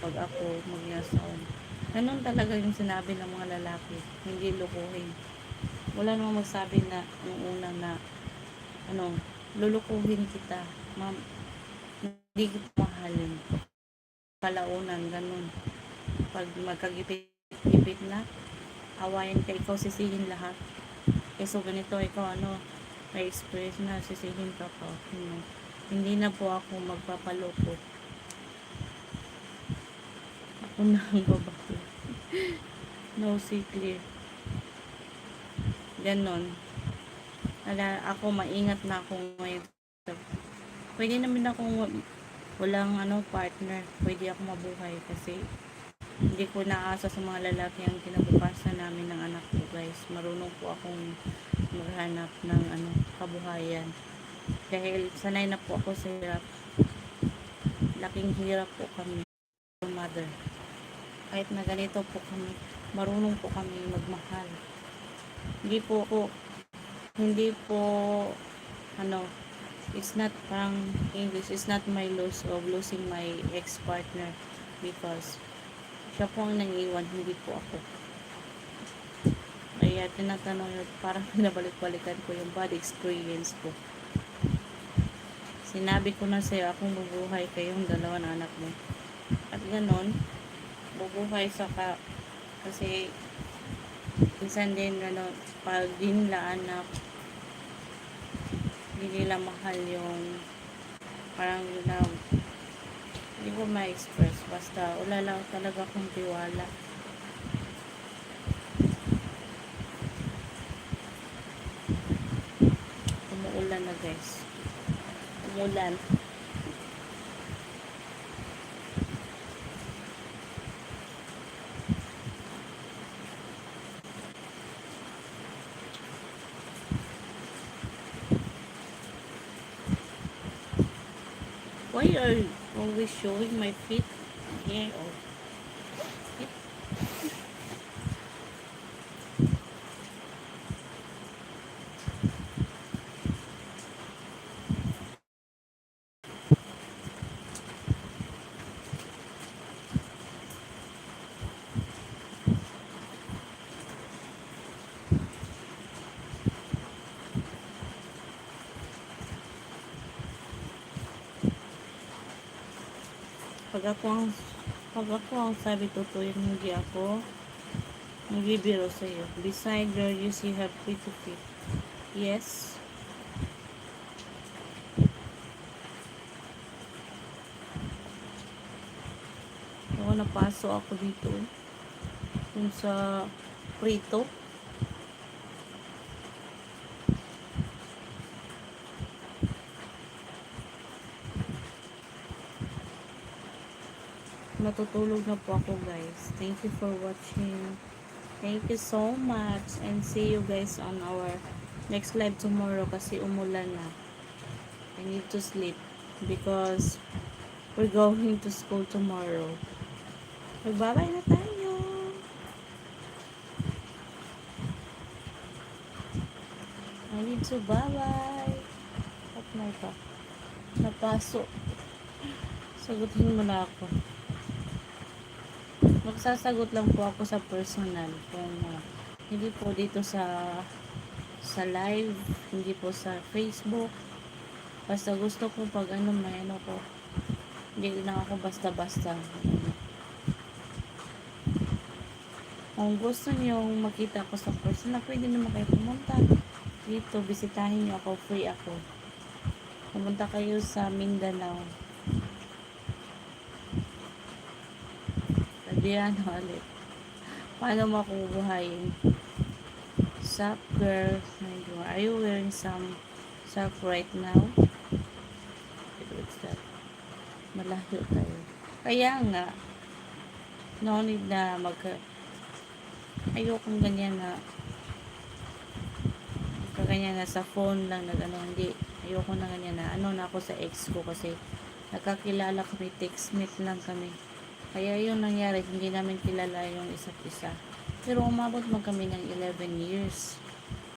pag ako mag-asawa. Ganun talaga yung sinabi ng mga lalaki, hindi lukuhin. Wala namang magsabi na ang una na ano, lulukuhin kita, ma'am, hindi kita mahalin. Kalaunan, ganun. Pag magkagipit-gipit na, awayan ka, ikaw sisihin lahat. So ganito, ikaw ano, may experience na, sisihin ka pa. Hindi na po ako magpapaloko. Ako na ang babae. No secret. Ganon. Ako, maingat na ako ngayon. Pwede naman akong walang partner. Pwede ako mabuhay kasi hindi ko naasa sa mga lalaki ang kinabukasan namin ng anak ko, guys. Marunong po akong maghanap ng kabuhayan. Dahil sanay na po ako sa hirap. Laking hirap po kami, mother. Kahit na ganito po kami, marunong po kami magmahal. Hindi po it's not parang English, it's not my loss of losing my ex-partner because siya po ang nangiwan, hindi po ako. Kaya tinatanong yun, parang pinabalik-balikan ko yung bad experience ko. Sinabi ko na sa'yo, akong bubuhay kayong dalawa na anak mo. At ganon, bubuhay kasi minsan din pag di nila anak, hindi nila mahal yung parang hindi ko ma-express, basta wala lang talaga akong tiwala. Umuulan na, guys. Umulan. Why are you always showing my feet? Yeah, oh. Feet. Pag ako ang sabi totoo yun, hindi ako nagbibiro sa'yo. Beside gorgeous, you have pretty feet. Yes. Ako napaso ako dito. Kung sa prito. Matutulog na po ako, guys. Thank you for watching. Thank you so much. And see you guys on our next live tomorrow kasi umulan na. I need to sleep because we're going to school tomorrow. Magbabay na tayo. I need to bye-bye. At may pa. Napaso. Sagutin mo na ako. Magsasagot lang po ako sa personal. Kung hindi po dito sa live, hindi po sa Facebook. Basta gusto ko pag may ko. Hindi na ako basta-basta. Kung gusto niyo makita ko sa personal, pwede naman kayo pumunta dito. Bisitahin niyo ako. Free ako. Pumunta kayo sa Mindanao. Diyan ulit. Paano mo ako buhayin? Sup, girl? Are you wearing some sock right now? What's that? Malayo tayo. Kaya nga, no need na ayokong ganyan na sa phone lang hindi. Ayoko na ganyan na na ako sa ex ko kasi nakakilala kami, textmate lang kami. Kaya yung nangyari, hindi namin kilala yung isa't isa. Pero umabot man kami ng 11 years.